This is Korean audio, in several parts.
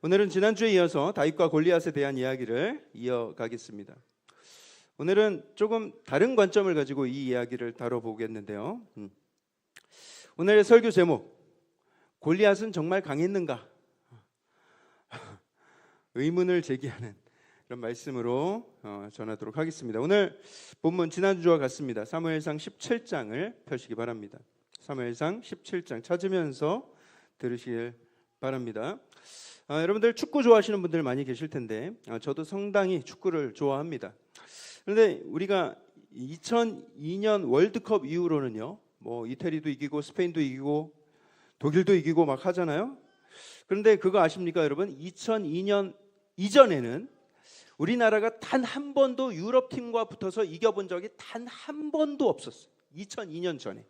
오늘은 지난주에 이어서 다윗과 골리앗에 대한 이야기를 이어가겠습니다. 오늘은 조금 다른 관점을 가지고 이 이야기를 다뤄보겠는데요. 오늘의 설교 제목, 골리앗은 정말 강했는가? 의문을 제기하는 그런 말씀으로 전하도록 하겠습니다. 오늘 본문 지난주와 같습니다. 사무엘상 17장을 펴시기 바랍니다. 사무엘상 17장 찾으면서 들으시길 바랍니다. 여러분들 축구 좋아하시는 분들 많이 계실 텐데 저도 상당히 축구를 좋아합니다. 그런데 우리가 2002년 월드컵 이후로는요, 뭐 이태리도 이기고 스페인도 이기고 독일도 이기고 막 하잖아요. 그런데 그거 아십니까, 여러분? 2002년 이전에는 우리나라가 단 한 번도 유럽 팀과 붙어서 이겨본 적이 단 한 번도 없었어요. 2002년 전에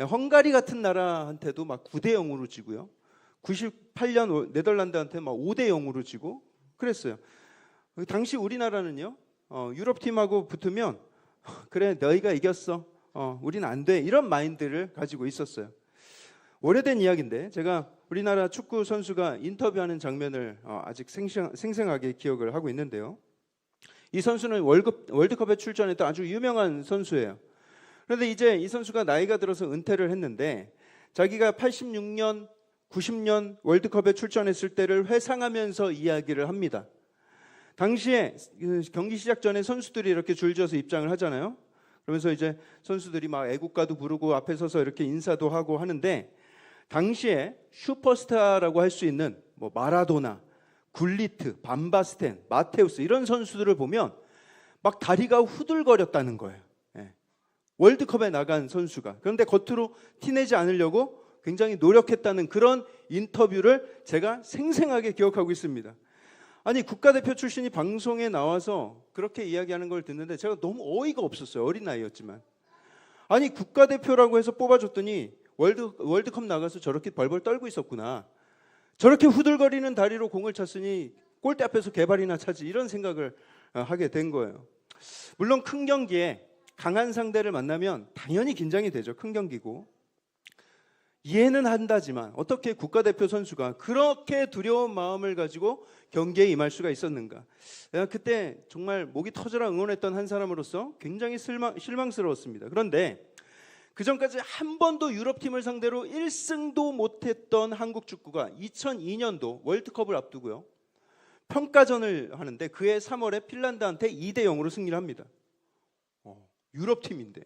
헝가리 같은 나라한테도 막 9대 0으로 지고요. 98년 네덜란드한테 막 5대 0으로 지고 그랬어요. 당시 우리나라는요, 유럽 팀하고 붙으면 그래 너희가 이겼어, 우리는 안 돼, 이런 마인드를 가지고 있었어요. 오래된 이야기인데 제가 우리나라 축구 선수가 인터뷰하는 장면을 아직 생생하게 기억을 하고 있는데요. 이 선수는 월드컵에 출전했던 아주 유명한 선수예요. 그런데 이제 이 선수가 나이가 들어서 은퇴를 했는데 자기가 86년 90년 월드컵에 출전했을 때를 회상하면서 이야기를 합니다. 당시에 경기 시작 전에 선수들이 이렇게 줄지어서 입장을 하잖아요. 그러면서 이제 선수들이 막 애국가도 부르고 앞에 서서 이렇게 인사도 하고 하는데, 당시에 슈퍼스타라고 할 수 있는 뭐 마라도나, 굴리트, 반바스텐, 마테우스 이런 선수들을 보면 막 다리가 후들거렸다는 거예요. 월드컵에 나간 선수가. 그런데 겉으로 티내지 않으려고 굉장히 노력했다는 그런 인터뷰를 제가 생생하게 기억하고 있습니다. 아니, 국가대표 출신이 방송에 나와서 그렇게 이야기하는 걸 듣는데 제가 너무 어이가 없었어요. 어린 나이였지만. 아니, 국가대표라고 해서 뽑아줬더니 월드컵 나가서 저렇게 벌벌 떨고 있었구나. 저렇게 후들거리는 다리로 공을 찼으니 골대 앞에서 개발이나 차지, 이런 생각을 하게 된 거예요. 물론 큰 경기에 강한 상대를 만나면 당연히 긴장이 되죠. 큰 경기고. 이해는 한다지만 어떻게 국가대표 선수가 그렇게 두려운 마음을 가지고 경기에 임할 수가 있었는가. 내가 그때 정말 목이 터져라 응원했던 한 사람으로서 굉장히 실망스러웠습니다. 그런데 그 전까지 한 번도 유럽팀을 상대로 1승도 못했던 한국 축구가 2002년도 월드컵을 앞두고요, 평가전을 하는데 그해 3월에 핀란드한테 2대 0으로 승리를 합니다. 유럽팀인데.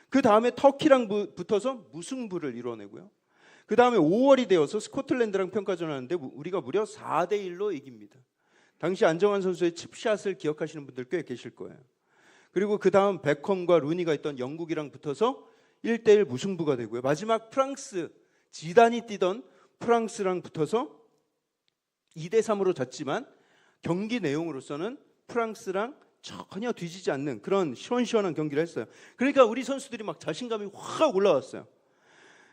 그 다음에 터키랑 붙어서 무승부를 이뤄내고요. 그 다음에 5월이 되어서 스코틀랜드랑 평가전을 하는데 우리가 무려 4대 1로 이깁니다. 당시 안정환 선수의 칩샷을 기억하시는 분들 꽤 계실 거예요. 그리고 그 다음 베컴과 루니가 있던 영국이랑 붙어서 1대 1 무승부가 되고요. 마지막 프랑스, 지단이 뛰던 프랑스랑 붙어서 2대 3으로 졌지만 경기 내용으로서는 프랑스랑 전혀 뒤지지 않는 그런 시원시원한 경기를 했어요. 그러니까 우리 선수들이 막 자신감이 확 올라왔어요.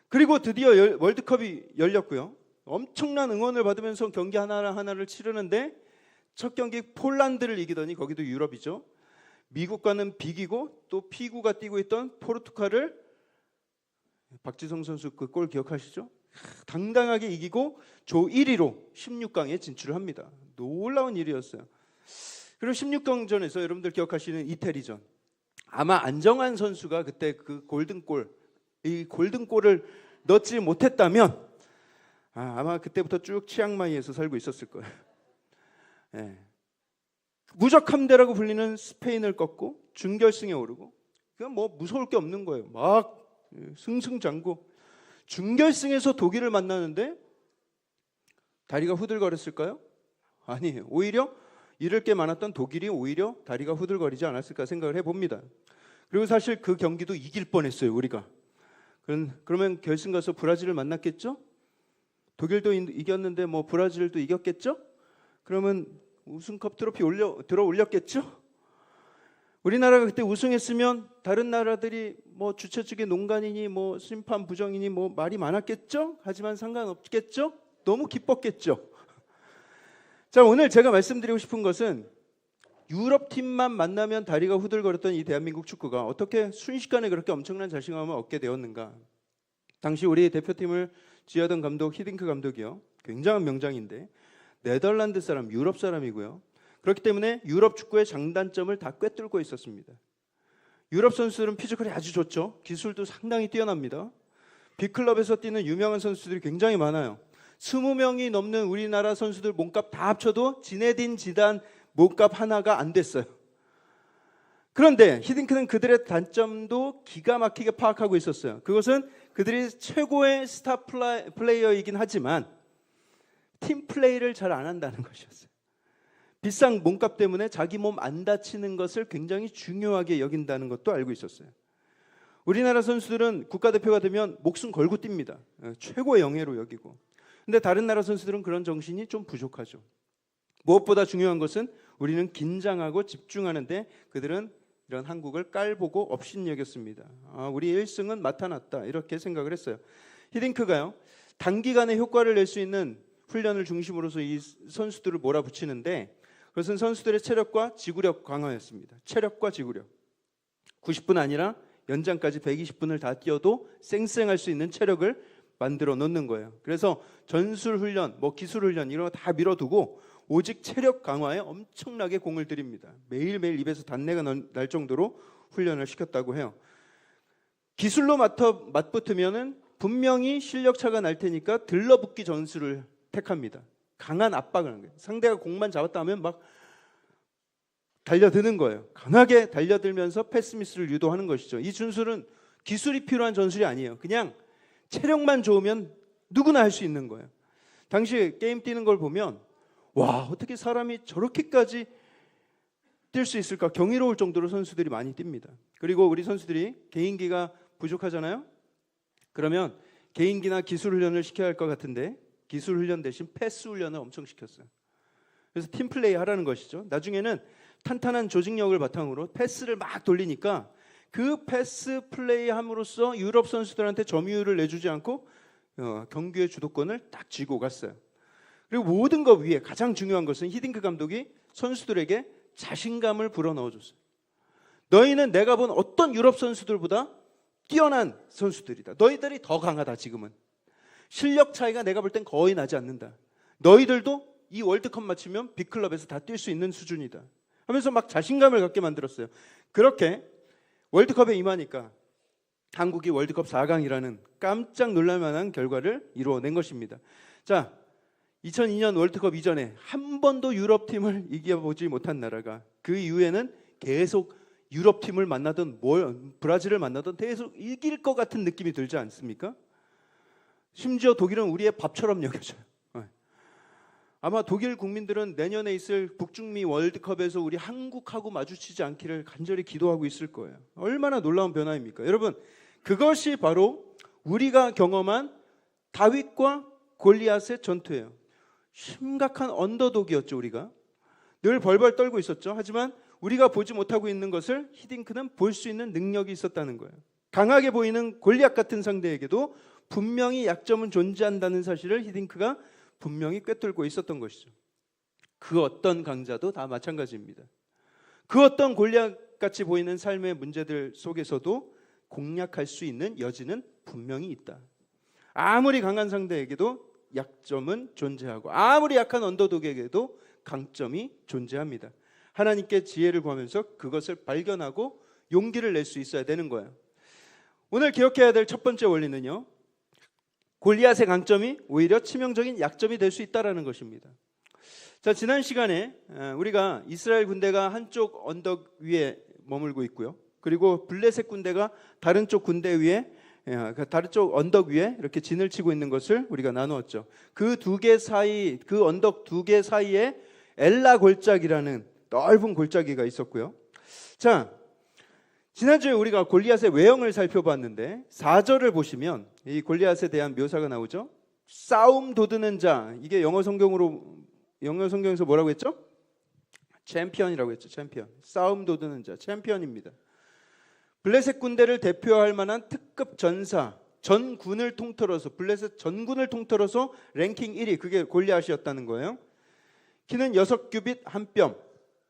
그리고 드디어 월드컵이 열렸고요. 엄청난 응원을 받으면서 경기 하나를 치르는데 첫 경기 폴란드를 이기더니, 거기도 유럽이죠, 미국과는 비기고 또 피구가 뛰고 있던 포르투갈을, 박지성 선수 그 골 기억하시죠? 당당하게 이기고 조 1위로 16강에 진출을 합니다. 놀라운 일이었어요. 그리고 16강전에서 여러분들 기억하시는 이태리전, 아마 안정환 선수가 그때 그 이 골든골을 넣지 못했다면 아마 그때부터 쭉 치앙마이에서 살고 있었을 거예요. 무적함대라고 불리는 스페인을 꺾고 준결승에 오르고, 그냥 뭐 무서울 게 없는 거예요. 막 승승장구. 준결승에서 독일을 만나는데 다리가 후들거렸을까요? 아니에요. 오히려 잃을 게 많았던 독일이 오히려 다리가 후들거리지 않았을까 생각을 해봅니다. 그리고 사실 그 경기도 이길 뻔했어요, 우리가. 그러면 결승 가서 브라질을 만났겠죠? 독일도 이겼는데 뭐 브라질도 이겼겠죠? 그러면 우승컵 트로피 들어 올렸겠죠? 우리나라가 그때 우승했으면 다른 나라들이 뭐 주최 측의 농간이니 뭐 심판 부정이니 뭐 말이 많았겠죠? 하지만 상관없겠죠? 너무 기뻤겠죠? 자, 오늘 제가 말씀드리고 싶은 것은 유럽팀만 만나면 다리가 후들거렸던 이 대한민국 축구가 어떻게 순식간에 그렇게 엄청난 자신감을 얻게 되었는가. 당시 우리 대표팀을 지휘하던 감독 히딩크 감독이요, 굉장한 명장인데 네덜란드 사람, 유럽 사람이고요. 그렇기 때문에 유럽 축구의 장단점을 다 꿰뚫고 있었습니다. 유럽 선수들은 피지컬이 아주 좋죠. 기술도 상당히 뛰어납니다. 빅클럽에서 뛰는 유명한 선수들이 굉장히 많아요. 20명이 넘는 우리나라 선수들 몸값 다 합쳐도 지네딘 지단 몸값 하나가 안 됐어요. 그런데 히딩크는 그들의 단점도 기가 막히게 파악하고 있었어요. 그것은 그들이 최고의 스타 플레이어이긴 하지만 팀 플레이를 잘 안 한다는 것이었어요. 비싼 몸값 때문에 자기 몸 안 다치는 것을 굉장히 중요하게 여긴다는 것도 알고 있었어요. 우리나라 선수들은 국가대표가 되면 목숨 걸고 뜁니다. 최고의 영예로 여기고. 근데 다른 나라 선수들은 그런 정신이 좀 부족하죠. 무엇보다 중요한 것은 우리는 긴장하고 집중하는데 그들은 이런 한국을 깔보고 업신여겼습니다. 우리 1승은 맡아놨다 이렇게 생각을 했어요. 히딩크가요, 단기간에 효과를 낼 수 있는 훈련을 중심으로서 이 선수들을 몰아붙이는데 그것은 선수들의 체력과 지구력 강화였습니다. 체력과 지구력. 90분 아니라 연장까지 120분을 다 뛰어도 쌩쌩할 수 있는 체력을 만들어 놓는 거예요. 그래서 전술 훈련, 기술 훈련 이런 거 다 밀어두고 오직 체력 강화에 엄청나게 공을 들입니다. 매일매일 입에서 단내가 날 정도로 훈련을 시켰다고 해요. 기술로 맞붙으면은 분명히 실력 차가 날 테니까 들러붙기 전술을 택합니다. 강한 압박을 하는 거예요. 상대가 공만 잡았다 하면 막 달려드는 거예요. 강하게 달려들면서 패스 미스를 유도하는 것이죠. 이 전술은 기술이 필요한 전술이 아니에요. 그냥 체력만 좋으면 누구나 할 수 있는 거예요. 당시 게임 뛰는 걸 보면 와, 어떻게 사람이 저렇게까지 뛸 수 있을까 경이로울 정도로 선수들이 많이 뜁니다. 그리고 우리 선수들이 개인기가 부족하잖아요. 그러면 개인기나 기술 훈련을 시켜야 할 것 같은데 기술 훈련 대신 패스 훈련을 엄청 시켰어요. 그래서 팀 플레이 하라는 것이죠. 나중에는 탄탄한 조직력을 바탕으로 패스를 막 돌리니까 그 패스 플레이 함으로써 유럽 선수들한테 점유율을 내주지 않고 경기의 주도권을 딱 쥐고 갔어요. 그리고 모든 것 위에 가장 중요한 것은 히딩크 감독이 선수들에게 자신감을 불어넣어줬어요. 너희는 내가 본 어떤 유럽 선수들보다 뛰어난 선수들이다. 너희들이 더 강하다. 지금은 실력 차이가 내가 볼 땐 거의 나지 않는다. 너희들도 이 월드컵 마치면 빅클럽에서 다 뛸 수 있는 수준이다 하면서 막 자신감을 갖게 만들었어요. 그렇게 월드컵에 임하니까 한국이 월드컵 4강이라는 깜짝 놀랄만한 결과를 이루어낸 것입니다. 자, 2002년 월드컵 이전에 한 번도 유럽팀을 이겨보지 못한 나라가 그 이후에는 계속 유럽팀을 만나던 브라질을 만나던 계속 이길 것 같은 느낌이 들지 않습니까? 심지어 독일은 우리의 밥처럼 여겨져요. 아마 독일 국민들은 내년에 있을 북중미 월드컵에서 우리 한국하고 마주치지 않기를 간절히 기도하고 있을 거예요. 얼마나 놀라운 변화입니까? 여러분, 그것이 바로 우리가 경험한 다윗과 골리앗의 전투예요. 심각한 언더독이었죠. 우리가 늘 벌벌 떨고 있었죠. 하지만 우리가 보지 못하고 있는 것을 히딩크는 볼 수 있는 능력이 있었다는 거예요. 강하게 보이는 골리앗 같은 상대에게도 분명히 약점은 존재한다는 사실을 히딩크가 분명히 꿰뚫고 있었던 것이죠. 그 어떤 강자도 다 마찬가지입니다. 그 어떤 골리앗같이 보이는 삶의 문제들 속에서도 공략할 수 있는 여지는 분명히 있다. 아무리 강한 상대에게도 약점은 존재하고 아무리 약한 언더독에게도 강점이 존재합니다. 하나님께 지혜를 구하면서 그것을 발견하고 용기를 낼 수 있어야 되는 거예요. 오늘 기억해야 될 첫 번째 원리는요, 골리앗의 강점이 오히려 치명적인 약점이 될 수 있다는 것입니다. 자, 지난 시간에 우리가 이스라엘 군대가 한쪽 언덕 위에 머물고 있고요, 그리고 블레셋 군대가 다른 쪽 군대 위에 다른 쪽 언덕 위에 이렇게 진을 치고 있는 것을 우리가 나누었죠. 그 두 개 사이, 그 언덕 두 개 사이에 엘라 골짜기라는 넓은 골짜기가 있었고요. 자, 지난주에 우리가 골리앗의 외형을 살펴봤는데 4절을 보시면 이 골리앗에 대한 묘사가 나오죠. 싸움 도드는 자, 이게 영어 성경에서 뭐라고 했죠? 챔피언이라고 했죠. 챔피언. 싸움 도드는 자, 챔피언입니다. 블레셋 군대를 대표할 만한 특급 전사, 전군을 통틀어서 블레셋 전군을 통틀어서 랭킹 1위, 그게 골리앗이었다는 거예요. 키는 6규빗 한 뼘,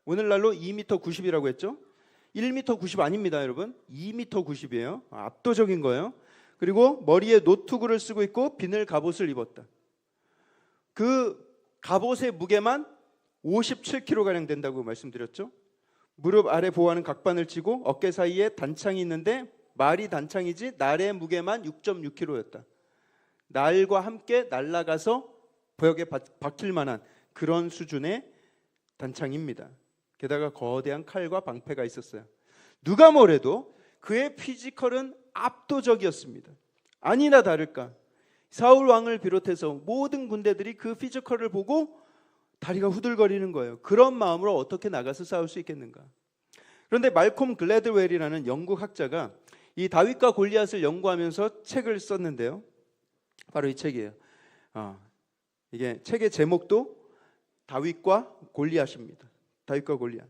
오늘날로 2m 90이라고 했죠. 1m 90 아닙니다, 여러분. 2m 90이에요. 압도적인 거예요. 그리고 머리에 노트구를 쓰고 있고 비늘 갑옷을 입었다. 그 갑옷의 무게만 57kg가량 된다고 말씀드렸죠. 무릎 아래 보호하는 각반을 치고 어깨 사이에 단창이 있는데 말이 단창이지 날의 무게만 6.6kg였다. 날과 함께 날아가서 벽에 박힐 만한 그런 수준의 단창입니다. 게다가 거대한 칼과 방패가 있었어요. 누가 뭐래도 그의 피지컬은 압도적이었습니다. 아니나 다를까 사울 왕을 비롯해서 모든 군대들이 그 피지컬을 보고 다리가 후들거리는 거예요. 그런 마음으로 어떻게 나가서 싸울 수 있겠는가. 그런데 말콤 글래드웰이라는 영국 학자가 이 다윗과 골리앗을 연구하면서 책을 썼는데요. 바로 이 책이에요. 이게 책의 제목도 다윗과 골리앗입니다. 다윗과 골리앗.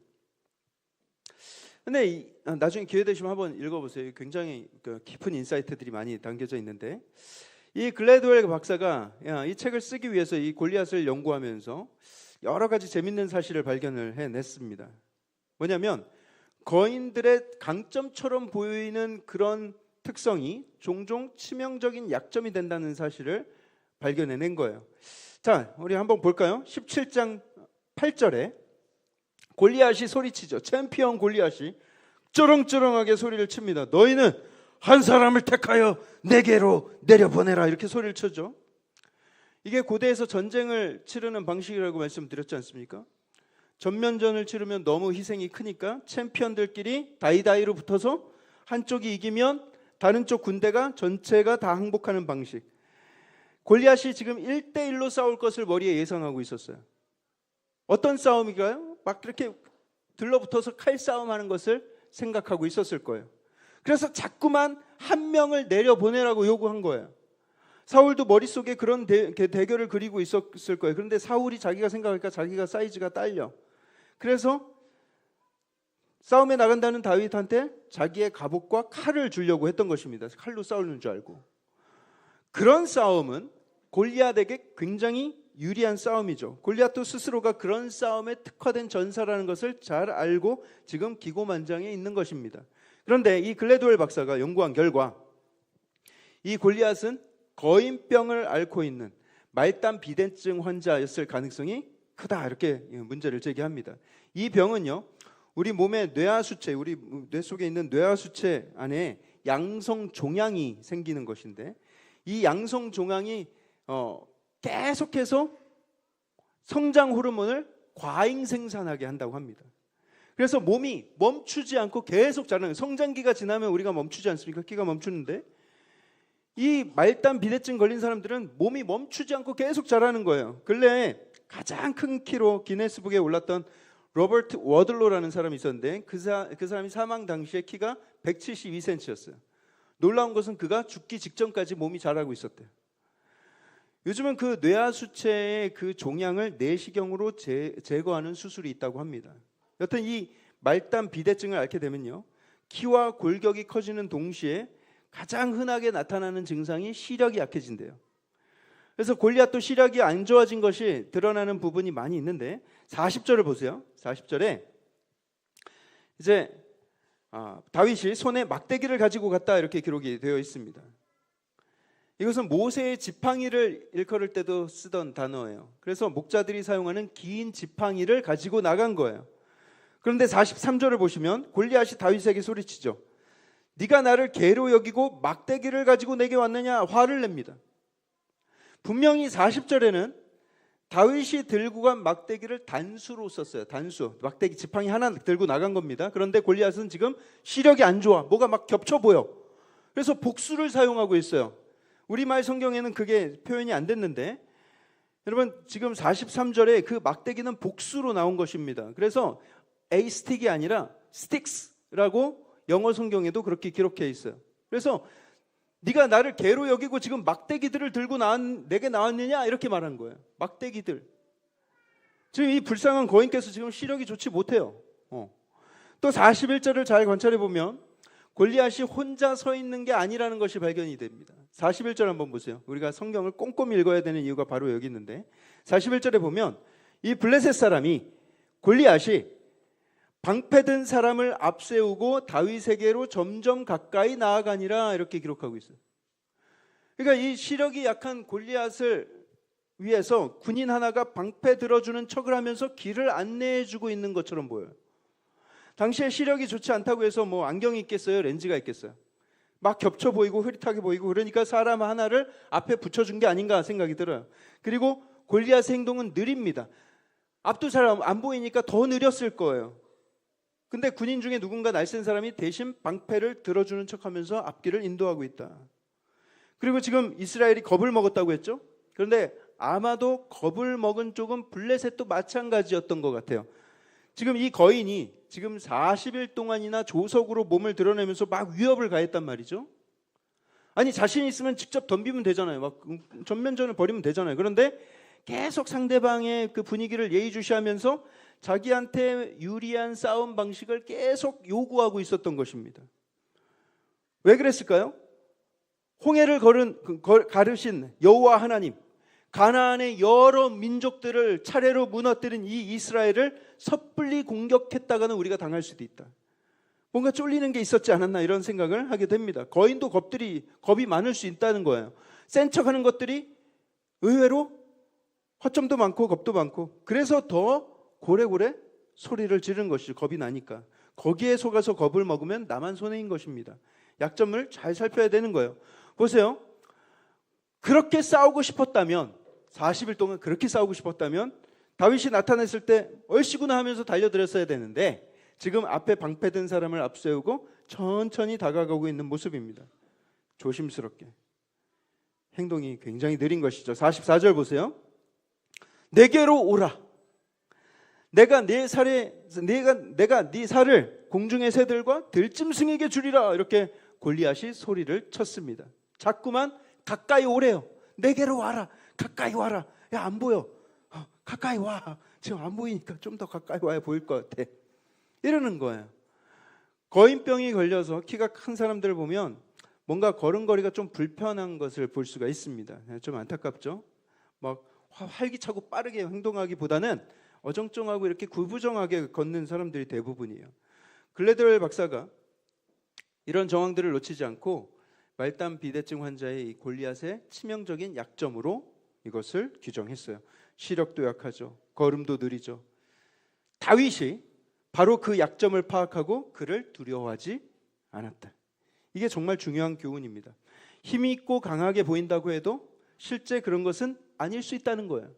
근데 나중에 기회 되시면 한번 읽어보세요. 굉장히 깊은 인사이트들이 많이 담겨져 있는데 이 글래드웰 박사가 이 책을 쓰기 위해서 이 골리앗을 연구하면서 여러 가지 재밌는 사실을 발견을 해냈습니다. 뭐냐면 거인들의 강점처럼 보이는 그런 특성이 종종 치명적인 약점이 된다는 사실을 발견해낸 거예요. 자, 우리 한번 볼까요? 17장 8절에 골리앗이 소리치죠. 챔피언 골리앗이 쩌렁쩌렁하게 소리를 칩니다. 너희는 한 사람을 택하여 내게로 내려보내라 이렇게 소리를 쳐죠. 이게 고대에서 전쟁을 치르는 방식이라고 말씀드렸지 않습니까? 전면전을 치르면 너무 희생이 크니까 챔피언들끼리 다이다이로 붙어서 한쪽이 이기면 다른 쪽 군대가 전체가 다 항복하는 방식. 골리앗이 지금 1대1로 싸울 것을 머리에 예상하고 있었어요. 어떤 싸움인가요? 막 이렇게 들러붙어서 칼싸움하는 것을 생각하고 있었을 거예요. 그래서 자꾸만 한 명을 내려보내라고 요구한 거예요. 사울도 머릿속에 그런 대결을 그리고 있었을 거예요. 그런데 사울이 자기가 생각하니까 자기가 사이즈가 딸려. 그래서 싸움에 나간다는 다윗한테 자기의 갑옷과 칼을 주려고 했던 것입니다. 칼로 싸우는 줄 알고. 그런 싸움은 골리앗에게 굉장히 유리한 싸움이죠. 골리앗도 스스로가 그런 싸움에 특화된 전사라는 것을 잘 알고 지금 기고만장해 있는 것입니다. 그런데 이 글래드웰 박사가 연구한 결과 이 골리앗은 거인병을 앓고 있는 말단 비대증 환자였을 가능성이 크다 이렇게 문제를 제기합니다. 이 병은요 우리 몸의 뇌하수체, 우리 뇌 속에 있는 뇌하수체 안에 양성 종양이 생기는 것인데 이 양성 종양이 계속해서 성장 호르몬을 과잉 생산하게 한다고 합니다. 그래서 몸이 멈추지 않고 계속 자라는, 성장기가 지나면 우리가 멈추지 않습니까? 기가 멈추는데 이 말단 비대증 걸린 사람들은 몸이 멈추지 않고 계속 자라는 거예요. 근래에 가장 큰 키로 기네스북에 올랐던 로버트 워들로라는 사람이 있었는데 그 사람이 사망 당시에 키가 172cm였어요. 놀라운 것은 그가 죽기 직전까지 몸이 자라고 있었대요. 요즘은 그 뇌하수체의 그 종양을 내시경으로 제거하는 수술이 있다고 합니다. 여튼 이 말단 비대증을 앓게 되면요 키와 골격이 커지는 동시에 가장 흔하게 나타나는 증상이 시력이 약해진대요. 그래서 골리앗도 시력이 안 좋아진 것이 드러나는 부분이 많이 있는데 40절을 보세요. 40절에 이제 다윗이 손에 막대기를 가지고 갔다 이렇게 기록이 되어 있습니다. 이것은 모세의 지팡이를 일컬을 때도 쓰던 단어예요. 그래서 목자들이 사용하는 긴 지팡이를 가지고 나간 거예요. 그런데 43절을 보시면 골리앗이 다윗에게 소리치죠. 네가 나를 개로 여기고 막대기를 가지고 내게 왔느냐 화를 냅니다. 분명히 40절에는 다윗이 들고 간 막대기를 단수로 썼어요. 단수, 막대기 지팡이 하나 들고 나간 겁니다. 그런데 골리앗은 지금 시력이 안 좋아. 뭐가 막 겹쳐 보여. 그래서 복수를 사용하고 있어요. 우리말 성경에는 그게 표현이 안 됐는데 여러분 지금 43절에 그 막대기는 복수로 나온 것입니다. 그래서 A 스틱이 아니라 스틱스라고 영어 성경에도 그렇게 기록해 있어요. 그래서 네가 나를 개로 여기고 지금 막대기들을 들고 내게 나왔느냐 이렇게 말한 거예요. 막대기들. 지금 이 불쌍한 거인께서 지금 시력이 좋지 못해요. 또 41절을 잘 관찰해 보면 골리앗이 혼자 서 있는 게 아니라는 것이 발견이 됩니다. 41절 한번 보세요. 우리가 성경을 꼼꼼히 읽어야 되는 이유가 바로 여기 있는데 41절에 보면 이 블레셋 사람이 골리앗이 방패든 사람을 앞세우고 다윗에게로 점점 가까이 나아가니라 이렇게 기록하고 있어요. 그러니까 이 시력이 약한 골리앗을 위에서 군인 하나가 방패 들어주는 척을 하면서 길을 안내해주고 있는 것처럼 보여요. 당시에 시력이 좋지 않다고 해서 뭐 안경이 있겠어요? 렌즈가 있겠어요? 막 겹쳐 보이고 흐릿하게 보이고 그러니까 사람 하나를 앞에 붙여준 게 아닌가 생각이 들어요. 그리고 골리앗의 행동은 느립니다. 앞도 잘 안 보이니까 더 느렸을 거예요. 근데 군인 중에 누군가 날쌘 사람이 대신 방패를 들어주는 척하면서 앞길을 인도하고 있다. 그리고 지금 이스라엘이 겁을 먹었다고 했죠. 그런데 아마도 겁을 먹은 쪽은 블레셋도 마찬가지였던 것 같아요. 지금 이 거인이 지금 40일 동안이나 조석으로 몸을 드러내면서 막 위협을 가했단 말이죠. 아니 자신 있으면 직접 덤비면 되잖아요. 막 전면전을 벌이면 되잖아요. 그런데 계속 상대방의 그 분위기를 예의주시하면서 자기한테 유리한 싸움 방식을 계속 요구하고 있었던 것입니다. 왜 그랬을까요? 홍해를 가르신 여호와 하나님, 가나안의 여러 민족들을 차례로 무너뜨린 이 이스라엘을 섣불리 공격했다가는 우리가 당할 수도 있다. 뭔가 쫄리는 게 있었지 않았나 이런 생각을 하게 됩니다. 거인도 겁이 많을 수 있다는 거예요. 센 척하는 것들이 의외로 허점도 많고 겁도 많고 그래서 더 고래고래 소리를 지르는 것이죠. 겁이 나니까. 거기에 속아서 겁을 먹으면 나만 손해인 것입니다. 약점을 잘 살펴야 되는 거예요. 보세요. 그렇게 싸우고 싶었다면 40일 동안 그렇게 싸우고 싶었다면 다윗이 나타났을 때 얼씨구나 하면서 달려들었어야 되는데 지금 앞에 방패 든 사람을 앞세우고 천천히 다가가고 있는 모습입니다. 조심스럽게. 행동이 굉장히 느린 것이죠. 44절 보세요. 내게로 오라. 내가 네 살을 공중의 새들과 들짐승에게 주리라. 이렇게 골리앗이 소리를 쳤습니다. 자꾸만 가까이 오래요. 내게로 와라. 가까이 와라. 야, 안 보여. 가까이 와. 지금 안 보이니까 좀 더 가까이 와야 보일 것 같아. 이러는 거예요. 거인병이 걸려서 키가 큰 사람들을 보면 뭔가 걸음걸이가 좀 불편한 것을 볼 수가 있습니다. 좀 안타깝죠. 막 활기차고 빠르게 행동하기보다는 어정쩡하고 이렇게 구부정하게 걷는 사람들이 대부분이에요. 글래드웰 박사가 이런 정황들을 놓치지 않고 말단 비대증 환자의 이 골리앗의 치명적인 약점으로 이것을 규정했어요. 시력도 약하죠. 걸음도 느리죠. 다윗이 바로 그 약점을 파악하고 그를 두려워하지 않았다. 이게 정말 중요한 교훈입니다. 힘이 있고 강하게 보인다고 해도 실제 그런 것은 아닐 수 있다는 거예요.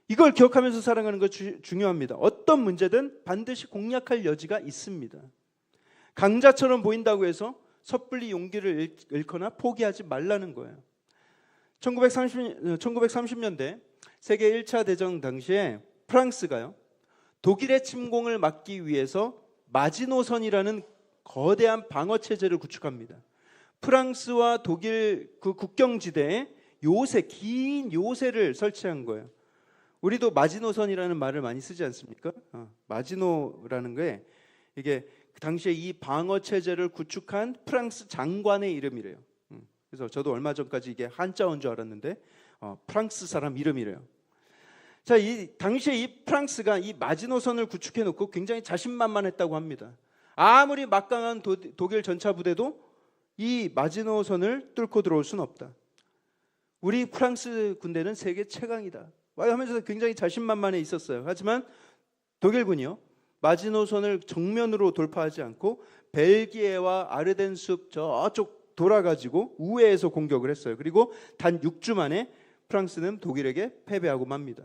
이걸 기억하면서 살아가는 거 중요합니다. 어떤 문제든 반드시 공략할 여지가 있습니다. 강자처럼 보인다고 해서 섣불리 용기를 잃거나 포기하지 말라는 거예요. 1930년대 세계 1차 대전 당시에 프랑스가요, 독일의 침공을 막기 위해서 마지노선이라는 거대한 방어 체제를 구축합니다. 프랑스와 독일 그 국경지대에 긴 요새를 설치한 거예요. 우리도 마지노선이라는 말을 많이 쓰지 않습니까? 마지노라는 게 이게 그 당시에 이 방어 체제를 구축한 프랑스 장관의 이름이래요. 그래서 저도 얼마 전까지 이게 한자어인 줄 알았는데 프랑스 사람 이름이래요. 자, 이 당시에 이 프랑스가 이 마지노선을 구축해 놓고 굉장히 자신만만했다고 합니다. 아무리 막강한 독일 전차 부대도 이 마지노선을 뚫고 들어올 수는 없다. 우리 프랑스 군대는 세계 최강이다 하면서 굉장히 자신만만해 있었어요. 하지만 독일군이요, 마지노선을 정면으로 돌파하지 않고 벨기에와 아르덴 숲 저쪽 돌아가지고 우회해서 공격을 했어요. 그리고 단 6주 만에 프랑스는 독일에게 패배하고 맙니다.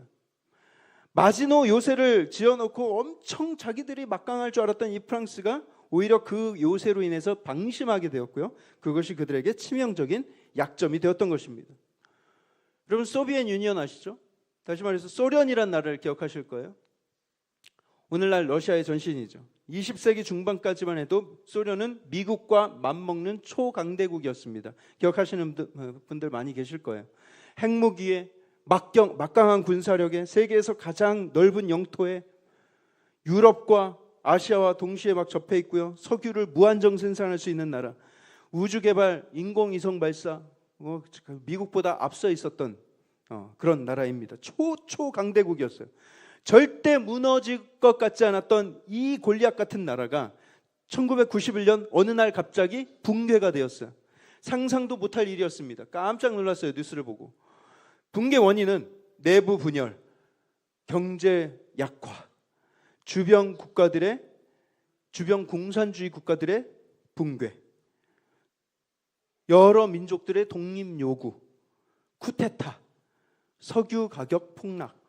마지노 요새를 지어놓고 엄청 자기들이 막강할 줄 알았던 이 프랑스가 오히려 그 요새로 인해서 방심하게 되었고요. 그것이 그들에게 치명적인 약점이 되었던 것입니다. 여러분, 소비엣 유니언 아시죠? 다시 말해서 소련이란 나라를 기억하실 거예요. 오늘날 러시아의 전신이죠. 20세기 중반까지만 해도 소련은 미국과 맞먹는 초강대국이었습니다. 기억하시는 분들 많이 계실 거예요. 핵무기에 막강한 군사력에 세계에서 가장 넓은 영토에 유럽과 아시아와 동시에 막 접해 있고요. 석유를 무한정 생산할 수 있는 나라, 우주개발, 인공위성 발사, 미국보다 앞서 있었던 그런 나라입니다. 초강대국이었어요. 절대 무너질 것 같지 않았던 이 골리앗 같은 나라가 1991년 어느 날 갑자기 붕괴가 되었어요. 상상도 못할 일이었습니다. 깜짝 놀랐어요. 뉴스를 보고. 붕괴 원인은 내부 분열, 경제 약화, 주변 공산주의 국가들의 붕괴, 여러 민족들의 독립 요구, 쿠데타, 석유 가격 폭락,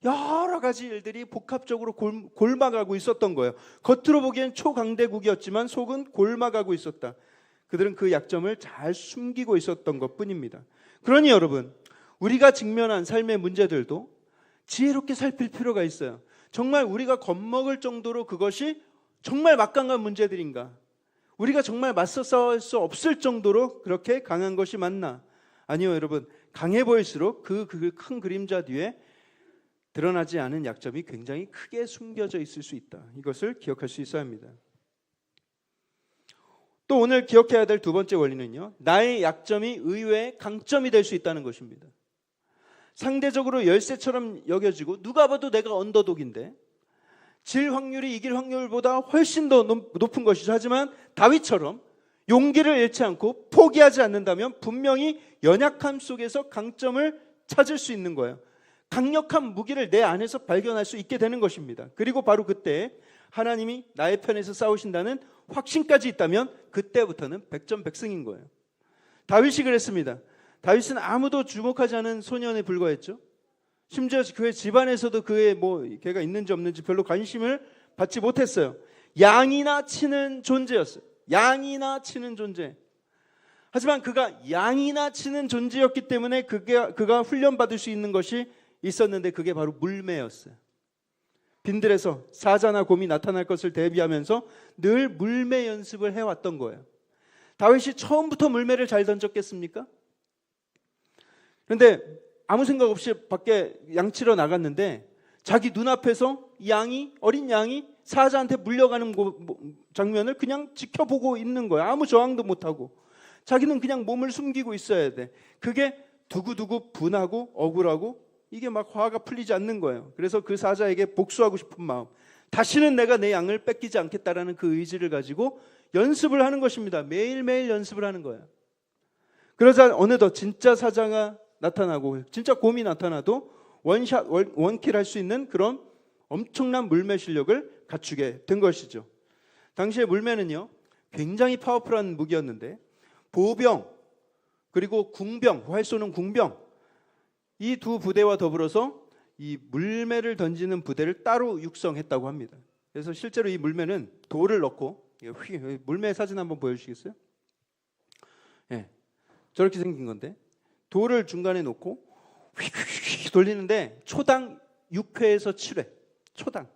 여러 가지 일들이 복합적으로 골마가고 있었던 거예요. 겉으로 보기엔 초강대국이었지만 속은 골마가고 있었다. 그들은 그 약점을 잘 숨기고 있었던 것뿐입니다. 그러니 여러분, 우리가 직면한 삶의 문제들도 지혜롭게 살필 필요가 있어요. 정말 우리가 겁먹을 정도로 그것이 정말 막강한 문제들인가? 우리가 정말 맞서 싸울 수 없을 정도로 그렇게 강한 것이 맞나? 아니요, 여러분. 강해 보일수록 그 큰 그림자 뒤에 드러나지 않은 약점이 굉장히 크게 숨겨져 있을 수 있다. 이것을 기억할 수 있어야 합니다. 또 오늘 기억해야 될 두 번째 원리는요, 나의 약점이 의외의 강점이 될 수 있다는 것입니다. 상대적으로 열쇠처럼 여겨지고 누가 봐도 내가 언더독인데 질 확률이 이길 확률보다 훨씬 더 높은 것이죠. 하지만 다윗처럼 용기를 잃지 않고 포기하지 않는다면 분명히 연약함 속에서 강점을 찾을 수 있는 거예요. 강력한 무기를 내 안에서 발견할 수 있게 되는 것입니다. 그리고 바로 그때 하나님이 나의 편에서 싸우신다는 확신까지 있다면 그때부터는 백전백승인 거예요. 다윗이 그랬습니다. 다윗은 아무도 주목하지 않은 소년에 불과했죠. 심지어 그의 집안에서도 그의 걔가 있는지 없는지 별로 관심을 받지 못했어요. 양이나 치는 존재였어요. 양이나 치는 존재. 하지만 그가 양이나 치는 존재였기 때문에 그가 훈련받을 수 있는 것이 있었는데 그게 바로 물매였어요. 빈들에서 사자나 곰이 나타날 것을 대비하면서 늘 물매 연습을 해왔던 거예요. 다윗이 처음부터 물매를 잘 던졌겠습니까? 그런데 아무 생각 없이 밖에 양치러 나갔는데 자기 눈앞에서 어린 양이 사자한테 물려가는 장면을 그냥 지켜보고 있는 거예요. 아무 저항도 못하고. 자기는 그냥 몸을 숨기고 있어야 돼. 그게 두고두고 분하고 억울하고 이게 막 화가 풀리지 않는 거예요. 그래서 그 사자에게 복수하고 싶은 마음, 다시는 내가 내 양을 뺏기지 않겠다라는 그 의지를 가지고 연습을 하는 것입니다. 매일매일 연습을 하는 거예요. 그러자 어느덧 진짜 사자가 나타나고 진짜 곰이 나타나도 원킬 할 수 있는 그런 엄청난 물매 실력을 갖추게 된 것이죠. 당시에 물매는요, 굉장히 파워풀한 무기였는데 보병 그리고 궁병, 활 쏘는 궁병, 이 두 부대와 더불어서 이 물매를 던지는 부대를 따로 육성했다고 합니다. 그래서 실제로 이 물매는 돌을 넣고, 물매 사진 한번 보여주시겠어요? 네, 저렇게 생긴 건데 돌을 중간에 놓고 휙휙 돌리는데 초당 6회에서 7회, 초당.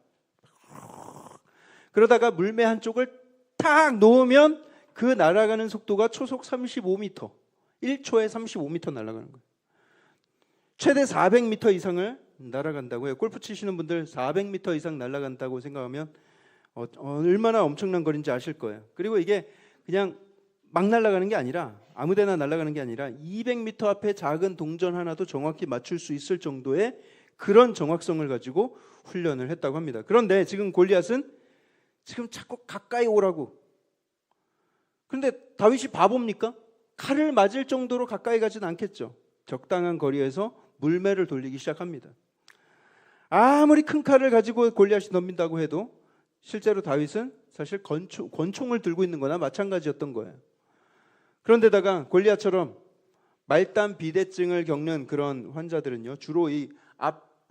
그러다가 물매 한쪽을 탁 놓으면 그 날아가는 속도가 초속 35m, 1초에 35m 날아가는 거예요. 최대 400m 이상을 날아간다고요. 골프 치시는 분들 400m 이상 날아간다고 생각하면 얼마나 엄청난 거리인지 아실 거예요. 그리고 이게 그냥 막 날아가는 게 아니라 아무데나 날아가는 게 아니라 200m 앞에 작은 동전 하나도 정확히 맞출 수 있을 정도의 그런 정확성을 가지고 훈련을 했다고 합니다. 그런데 지금 골리앗은 지금 자꾸 가까이 오라고. 그런데 다윗이 바보입니까? 칼을 맞을 정도로 가까이 가진 않겠죠. 적당한 거리에서 물매를 돌리기 시작합니다. 아무리 큰 칼을 가지고 골리앗이 덤빈다고 해도 실제로 다윗은 사실 권총을 들고 있는 거나 마찬가지였던 거예요. 그런데다가 골리앗처럼 말단 비대증을 겪는 그런 환자들은요, 주로 이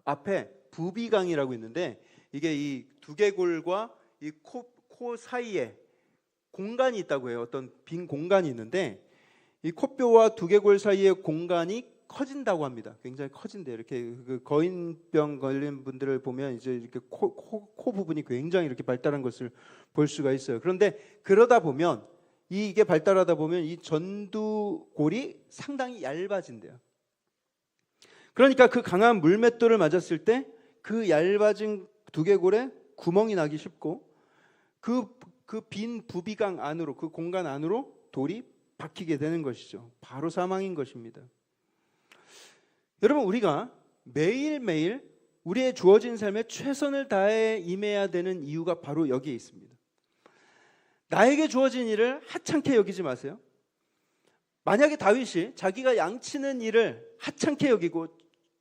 앞에 부비강이라고 있는데 이게 이 두개골과 이 코 사이에 공간이 있다고 해요. 어떤 빈 공간이 있는데 이 코뼈와 두개골 사이의 공간이 커진다고 합니다. 굉장히 커진대요. 이렇게 그 거인병 걸린 분들을 보면 이제 이렇게 코 부분이 굉장히 이렇게 발달한 것을 볼 수가 있어요. 그런데 그러다 보면 이게 발달하다 보면 이 전두골이 상당히 얇아진대요. 그러니까 그 강한 물맷돌을 맞았을 때 그 얇아진 두개골에 구멍이 나기 쉽고 그 빈 부비강 안으로, 그 공간 안으로 돌이 박히게 되는 것이죠. 바로 사망인 것입니다. 여러분, 우리가 매일매일 우리의 주어진 삶에 최선을 다해 임해야 되는 이유가 바로 여기에 있습니다. 나에게 주어진 일을 하찮게 여기지 마세요. 만약에 다윗이 자기가 양치는 일을 하찮게 여기고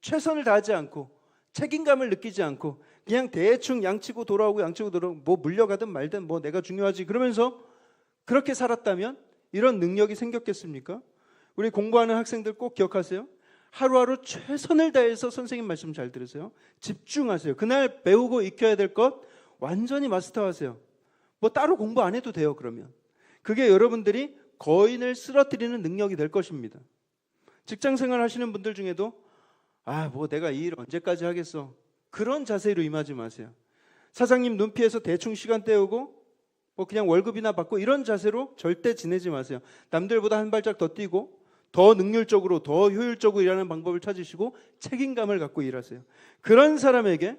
최선을 다하지 않고 책임감을 느끼지 않고 그냥 대충 양치고 돌아오고 뭐 물려가든 말든 뭐 내가 중요하지 그러면서 그렇게 살았다면 이런 능력이 생겼겠습니까? 우리 공부하는 학생들 꼭 기억하세요. 하루하루 최선을 다해서 선생님 말씀 잘 들으세요. 집중하세요. 그날 배우고 익혀야 될 것 완전히 마스터하세요. 뭐 따로 공부 안 해도 돼요. 그러면 그게 여러분들이 거인을 쓰러뜨리는 능력이 될 것입니다. 직장생활 하시는 분들 중에도 뭐 내가 이 일 언제까지 하겠어, 그런 자세로 임하지 마세요. 사장님 눈 피해서 대충 시간 때우고 뭐 그냥 월급이나 받고 이런 자세로 절대 지내지 마세요. 남들보다 한 발짝 더 뛰고 더 능률적으로 더 효율적으로 일하는 방법을 찾으시고 책임감을 갖고 일하세요. 그런 사람에게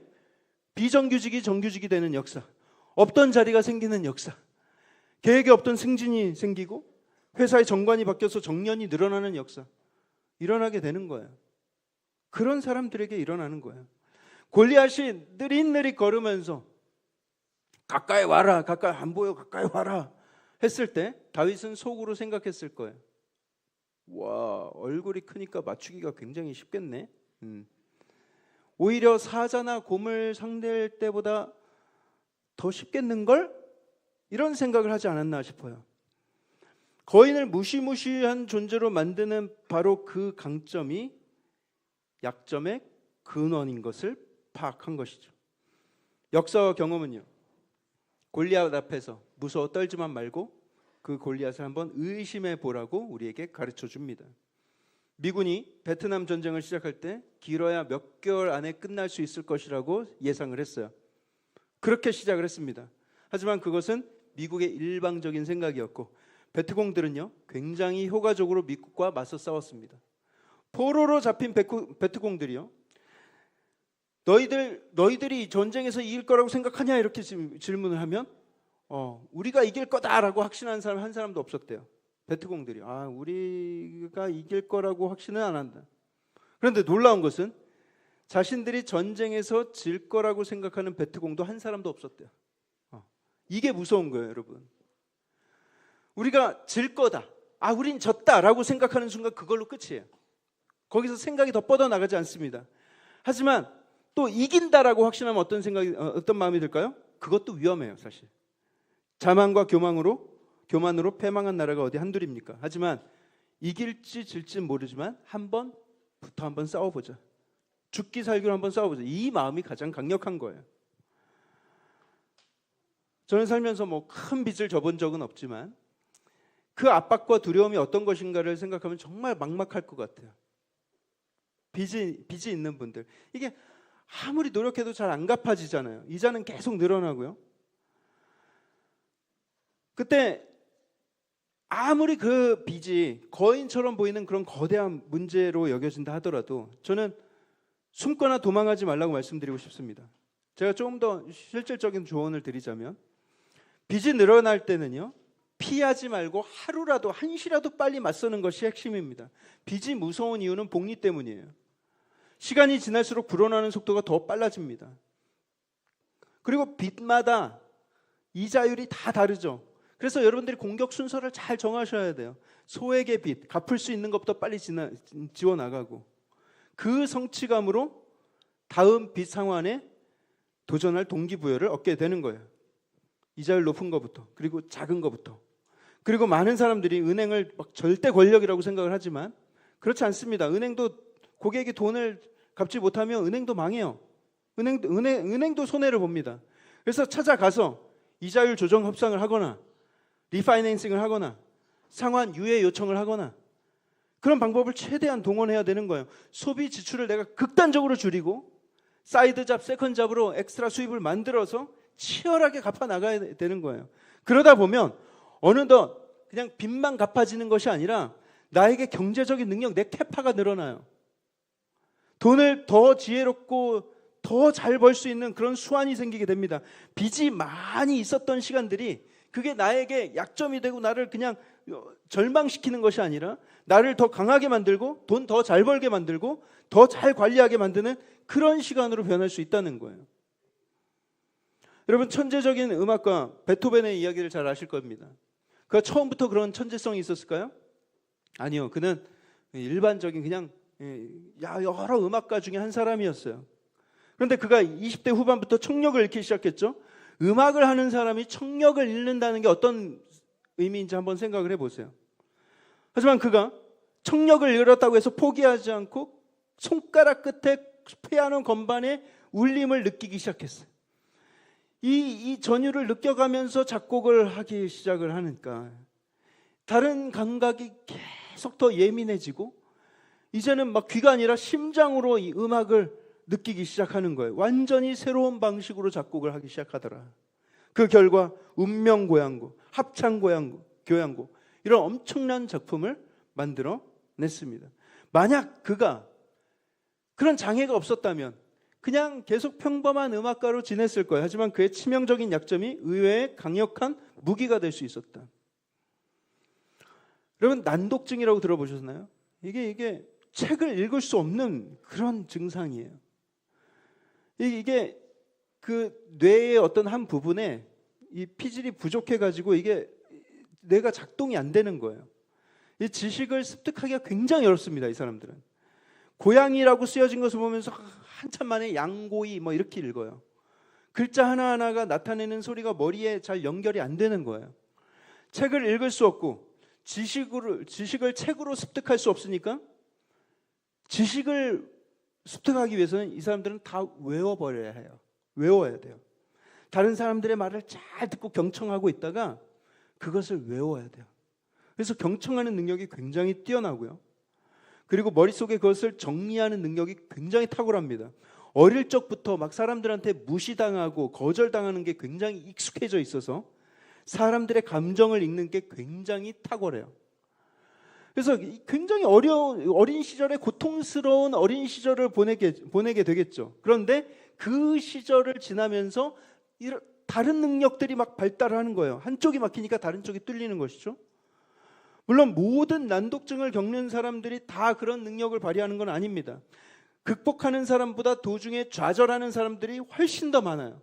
비정규직이 정규직이 되는 역사, 없던 자리가 생기는 역사, 계획에 없던 승진이 생기고 회사의 정관이 바뀌어서 정년이 늘어나는 역사 일어나게 되는 거예요. 그런 사람들에게 일어나는 거예요. 골리앗이 느릿느릿 걸으면서 가까이 와라, 가까이 안 보여, 가까이 와라 했을 때 다윗은 속으로 생각했을 거예요. 와, 얼굴이 크니까 맞추기가 굉장히 쉽겠네. 오히려 사자나 곰을 상대할 때보다 더 쉽겠는걸? 이런 생각을 하지 않았나 싶어요. 거인을 무시무시한 존재로 만드는 바로 그 강점이 약점의 근원인 것을 파악한 것이죠. 역사와 경험은요, 골리앗 앞에서 무서워 떨지만 말고 그 골리앗을 한번 의심해 보라고 우리에게 가르쳐 줍니다. 미군이 베트남 전쟁을 시작할 때 길어야 몇 개월 안에 끝날 수 있을 것이라고 예상을 했어요. 그렇게 시작을 했습니다. 하지만 그것은 미국의 일방적인 생각이었고 베트공들은요 굉장히 효과적으로 미국과 맞서 싸웠습니다. 포로로 잡힌 베트공들이요, 너희들이 전쟁에서 이길 거라고 생각하냐 이렇게 질문을 하면 우리가 이길 거다라고 확신하는 사람 한 사람도 없었대요. 베트공들이 우리가 이길 거라고 확신은 안 한다. 그런데 놀라운 것은 자신들이 전쟁에서 질 거라고 생각하는 베트공도 한 사람도 없었대요. 이게 무서운 거예요, 여러분. 우리가 질 거다, 우린 졌다라고 생각하는 순간 그걸로 끝이에요. 거기서 생각이 더 뻗어나가지 않습니다. 하지만 또 이긴다라고 확신하면 어떤 마음이 들까요? 그것도 위험해요, 사실. 자만과 교만으로 패망한 나라가 어디 한둘입니까? 하지만 이길지 질지 모르지만 한번 싸워보자. 죽기 살기로 한번 싸워보자. 이 마음이 가장 강력한 거예요. 저는 살면서 뭐 큰 빚을 져본 적은 없지만 그 압박과 두려움이 어떤 것인가를 생각하면 정말 막막할 것 같아요. 빚이 있는 분들, 이게 아무리 노력해도 잘 안 갚아지잖아요. 이자는 계속 늘어나고요. 그때 아무리 그 빚이 거인처럼 보이는 그런 거대한 문제로 여겨진다 하더라도 저는 숨거나 도망하지 말라고 말씀드리고 싶습니다. 제가 조금 더 실질적인 조언을 드리자면, 빚이 늘어날 때는요 피하지 말고 하루라도 한시라도 빨리 맞서는 것이 핵심입니다. 빚이 무서운 이유는 복리 때문이에요. 시간이 지날수록 불어나는 속도가 더 빨라집니다. 그리고 빚마다 이자율이 다 다르죠. 그래서 여러분들이 공격 순서를 잘 정하셔야 돼요. 소액의 빚, 갚을 수 있는 것부터 빨리 지워나가고 그 성취감으로 다음 빚 상환에 도전할 동기부여를 얻게 되는 거예요. 이자율 높은 것부터, 그리고 작은 것부터. 그리고 많은 사람들이 은행을 막 절대 권력이라고 생각을 하지만 그렇지 않습니다. 은행도 고객이 돈을 갚지 못하면 은행도 망해요. 은행도 손해를 봅니다. 그래서 찾아가서 이자율 조정 협상을 하거나 리파이낸싱을 하거나 상환 유예 요청을 하거나 그런 방법을 최대한 동원해야 되는 거예요. 소비 지출을 내가 극단적으로 줄이고 사이드 잡, 세컨 잡으로 엑스트라 수입을 만들어서 치열하게 갚아 나가야 되는 거예요. 그러다 보면 어느덧 그냥 빚만 갚아지는 것이 아니라 나에게 경제적인 능력, 내 캐파가 늘어나요. 돈을 더 지혜롭고 더 잘 벌 수 있는 그런 수완이 생기게 됩니다. 빚이 많이 있었던 시간들이 그게 나에게 약점이 되고 나를 그냥 절망시키는 것이 아니라 나를 더 강하게 만들고 돈 더 잘 벌게 만들고 더 잘 관리하게 만드는 그런 시간으로 변할 수 있다는 거예요. 여러분, 천재적인 음악가 베토벤의 이야기를 잘 아실 겁니다. 그가 처음부터 그런 천재성이 있었을까요? 아니요. 그는 일반적인 그냥 여러 음악가 중에 한 사람이었어요. 그런데 그가 20대 후반부터 청력을 잃기 시작했죠. 음악을 하는 사람이 청력을 잃는다는 게 어떤 의미인지 한번 생각을 해보세요. 하지만 그가 청력을 잃었다고 해서 포기하지 않고 손가락 끝에 피아노 건반의 울림을 느끼기 시작했어요. 이 전율을 느껴가면서 작곡을 하기 시작을 하니까 다른 감각이 계속 더 예민해지고 이제는 막 귀가 아니라 심장으로 이 음악을 느끼기 시작하는 거예요. 완전히 새로운 방식으로 작곡을 하기 시작하더라. 그 결과 운명고양고, 합창교향곡 이런 엄청난 작품을 만들어 냈습니다. 만약 그가 그런 장애가 없었다면 그냥 계속 평범한 음악가로 지냈을 거예요. 하지만 그의 치명적인 약점이 의외의 강력한 무기가 될 수 있었다. 여러분, 난독증이라고 들어보셨나요? 이게 책을 읽을 수 없는 그런 증상이에요. 이게 그 뇌의 어떤 한 부분에 이 피질이 부족해가지고 이게 뇌가 작동이 안 되는 거예요. 이 지식을 습득하기가 굉장히 어렵습니다. 이 사람들은 고양이라고 쓰여진 것을 보면서 한참 만에 양고이 뭐 이렇게 읽어요. 글자 하나하나가 나타내는 소리가 머리에 잘 연결이 안 되는 거예요. 책을 읽을 수 없고 지식을 책으로 습득할 수 없으니까 지식을 습득하기 위해서는 이 사람들은 다 외워버려야 해요. 외워야 돼요. 다른 사람들의 말을 잘 듣고 경청하고 있다가 그것을 외워야 돼요. 그래서 경청하는 능력이 굉장히 뛰어나고요. 그리고 머릿속에 그것을 정리하는 능력이 굉장히 탁월합니다. 어릴 적부터 막 사람들한테 무시당하고 거절당하는 게 굉장히 익숙해져 있어서 사람들의 감정을 읽는 게 굉장히 탁월해요. 그래서 굉장히 어린 시절에 고통스러운 어린 시절을 보내게 되겠죠. 그런데 그 시절을 지나면서 다른 능력들이 막 발달하는 거예요. 한쪽이 막히니까 다른 쪽이 뚫리는 것이죠. 물론 모든 난독증을 겪는 사람들이 다 그런 능력을 발휘하는 건 아닙니다. 극복하는 사람보다 도중에 좌절하는 사람들이 훨씬 더 많아요.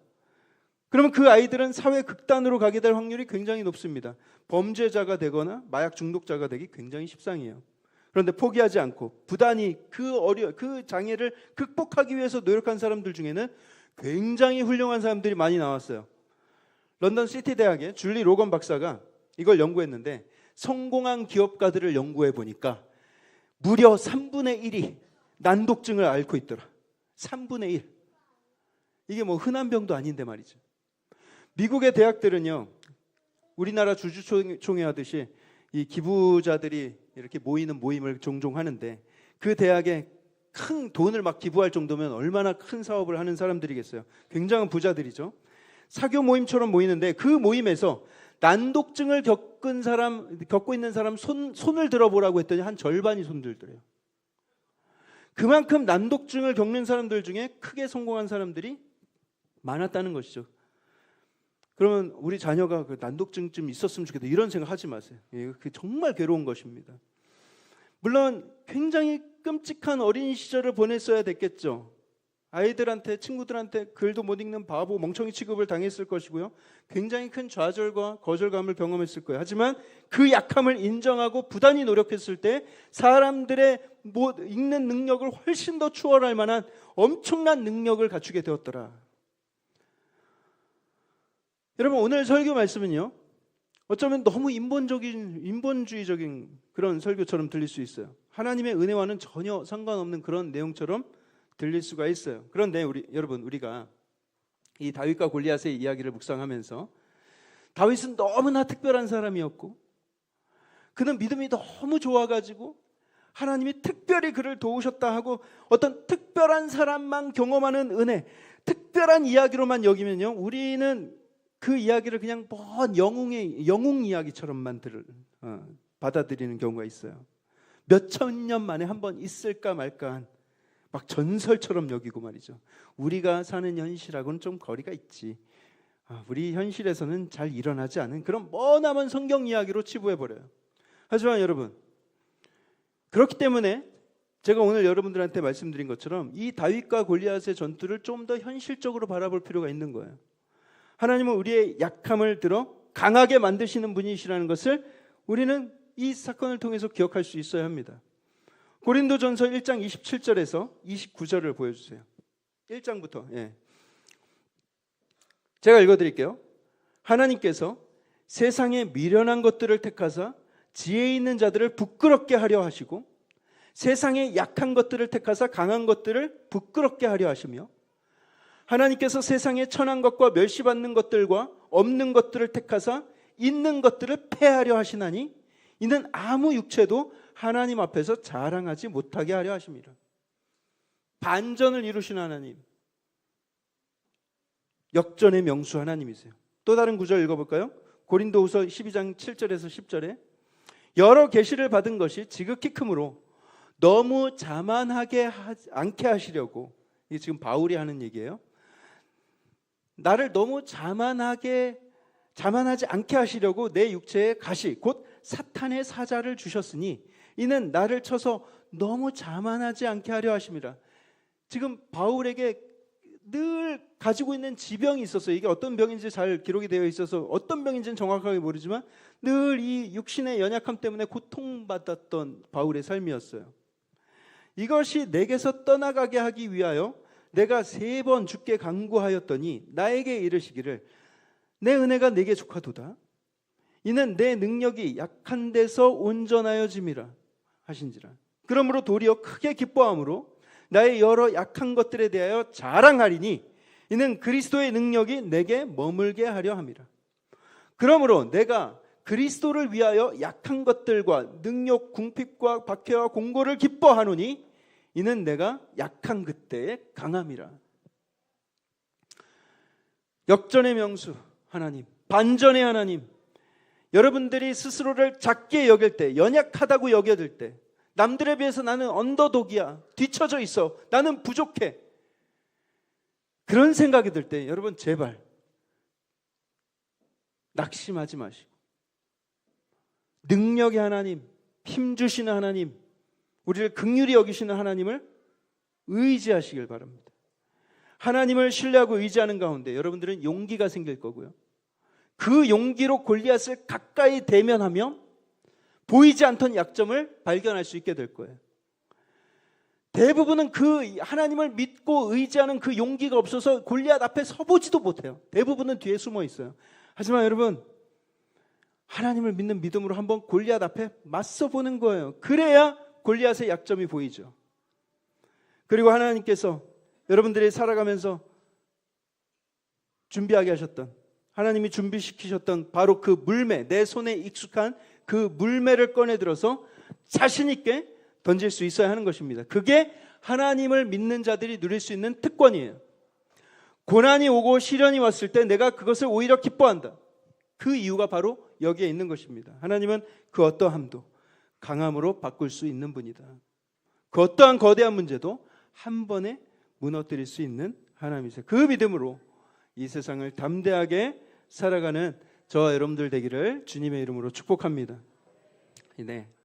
그러면 그 아이들은 사회 극단으로 가게 될 확률이 굉장히 높습니다. 범죄자가 되거나 마약 중독자가 되기 굉장히 십상이에요. 그런데 포기하지 않고 부단히 그 장애를 극복하기 위해서 노력한 사람들 중에는 굉장히 훌륭한 사람들이 많이 나왔어요. 런던 시티 대학의 줄리 로건 박사가 이걸 연구했는데 성공한 기업가들을 연구해 보니까 무려 3분의 1이 난독증을 앓고 있더라. 3분의 1. 이게 뭐 흔한 병도 아닌데 말이죠. 미국의 대학들은요, 우리나라 주주총회 하듯이 이 기부자들이 이렇게 모이는 모임을 종종 하는데 그 대학에 큰 돈을 막 기부할 정도면 얼마나 큰 사업을 하는 사람들이겠어요. 굉장한 부자들이죠. 사교 모임처럼 모이는데 그 모임에서 난독증을 겪고 있는 사람 손을 들어보라고 했더니 한 절반이 손 들더래요. 그만큼 난독증을 겪는 사람들 중에 크게 성공한 사람들이 많았다는 것이죠. 그러면 우리 자녀가 그 난독증 좀 있었으면 좋겠다 이런 생각 하지 마세요. 그게 정말 괴로운 것입니다. 물론 굉장히 끔찍한 어린 시절을 보냈어야 됐겠죠. 아이들한테, 친구들한테 글도 못 읽는 바보, 멍청이 취급을 당했을 것이고요. 굉장히 큰 좌절과 거절감을 경험했을 거예요. 하지만 그 약함을 인정하고 부단히 노력했을 때 사람들의 읽는 능력을 훨씬 더 추월할 만한 엄청난 능력을 갖추게 되었더라. 여러분, 오늘 설교 말씀은요, 어쩌면 너무 인본주의적인 그런 설교처럼 들릴 수 있어요. 하나님의 은혜와는 전혀 상관없는 그런 내용처럼 들릴 수가 있어요. 그런데 여러분, 우리가 이 다윗과 골리앗의 이야기를 묵상하면서 다윗은 너무나 특별한 사람이었고 그는 믿음이 너무 좋아가지고 하나님이 특별히 그를 도우셨다 하고 어떤 특별한 사람만 경험하는 은혜, 특별한 이야기로만 여기면요, 우리는 그 이야기를 그냥 먼 영웅 이야기처럼만 받아들이는 경우가 있어요. 몇천 년 만에 한 번 있을까 말까한 막 전설처럼 여기고 말이죠. 우리가 사는 현실하고는 좀 거리가 있지. 우리 현실에서는 잘 일어나지 않은 그런 머나먼 성경 이야기로 치부해버려요. 하지만 여러분, 그렇기 때문에 제가 오늘 여러분들한테 말씀드린 것처럼 이 다윗과 골리앗의 전투를 좀 더 현실적으로 바라볼 필요가 있는 거예요. 하나님은 우리의 약함을 들어 강하게 만드시는 분이시라는 것을 우리는 이 사건을 통해서 기억할 수 있어야 합니다. 고린도전서 1장 27절에서 29절을 보여주세요. 1장부터. 제가 읽어드릴게요. 하나님께서 세상의 미련한 것들을 택하사 지혜 있는 자들을 부끄럽게 하려 하시고 세상의 약한 것들을 택하사 강한 것들을 부끄럽게 하려 하시며 하나님께서 세상의 천한 것과 멸시받는 것들과 없는 것들을 택하사 있는 것들을 패하려 하시나니 이는 아무 육체도 하나님 앞에서 자랑하지 못하게 하려 하심이라. 반전을 이루신 하나님, 역전의 명수 하나님이세요. 또 다른 구절 읽어볼까요? 고린도후서 12장 7절에서 10절에 여러 계시를 받은 것이 지극히 크므로 너무 자만하게 않게 하시려고, 이게 지금 바울이 하는 얘기예요. 나를 너무 자만하지 않게 하시려고 내 육체에 가시 곧 사탄의 사자를 주셨으니 이는 나를 쳐서 너무 자만하지 않게 하려 하심이라. 지금 바울에게 늘 가지고 있는 지병이 있었어요. 이게 어떤 병인지 잘 기록이 되어 있어서 어떤 병인지는 정확하게 모르지만 늘 이 육신의 연약함 때문에 고통받았던 바울의 삶이었어요. 이것이 내게서 떠나가게 하기 위하여 내가 3번 주께 간구하였더니 나에게 이르시기를 내 은혜가 내게 족하도다. 이는 내 능력이 약한 데서 온전하여짐이라 하신지라. 그러므로 도리어 크게 기뻐함으로 나의 여러 약한 것들에 대하여 자랑하리니 이는 그리스도의 능력이 내게 머물게 하려 함이라. 그러므로 내가 그리스도를 위하여 약한 것들과 능력, 궁핍과 박해와 공고를 기뻐하노니 이는 내가 약한 그때의 강함이라. 역전의 명수 하나님, 반전의 하나님, 여러분들이 스스로를 작게 여길 때, 연약하다고 여겨질 때, 남들에 비해서 나는 언더독이야, 뒤처져 있어, 나는 부족해, 그런 생각이 들 때 여러분 제발 낙심하지 마시고 능력의 하나님, 힘주시는 하나님, 우리를 긍휼히 여기시는 하나님을 의지하시길 바랍니다. 하나님을 신뢰하고 의지하는 가운데 여러분들은 용기가 생길 거고요. 그 용기로 골리앗을 가까이 대면하며 보이지 않던 약점을 발견할 수 있게 될 거예요. 대부분은 그 하나님을 믿고 의지하는 그 용기가 없어서 골리앗 앞에 서보지도 못해요. 대부분은 뒤에 숨어 있어요. 하지만 여러분, 하나님을 믿는 믿음으로 한번 골리앗 앞에 맞서 보는 거예요. 그래야 골리앗의 약점이 보이죠. 그리고 하나님께서 여러분들이 살아가면서 준비하게 하셨던, 하나님이 준비시키셨던 바로 그 물매, 내 손에 익숙한 그 물매를 꺼내 들어서 자신 있게 던질 수 있어야 하는 것입니다. 그게 하나님을 믿는 자들이 누릴 수 있는 특권이에요. 고난이 오고 시련이 왔을 때 내가 그것을 오히려 기뻐한다. 그 이유가 바로 여기에 있는 것입니다. 하나님은 그 어떠함도 강함으로 바꿀 수 있는 분이다. 그 어떠한 거대한 문제도 한 번에 무너뜨릴 수 있는 하나님이세요. 그 믿음으로 이 세상을 담대하게 살아가는 저와 여러분들 되기를 주님의 이름으로 축복합니다. 네.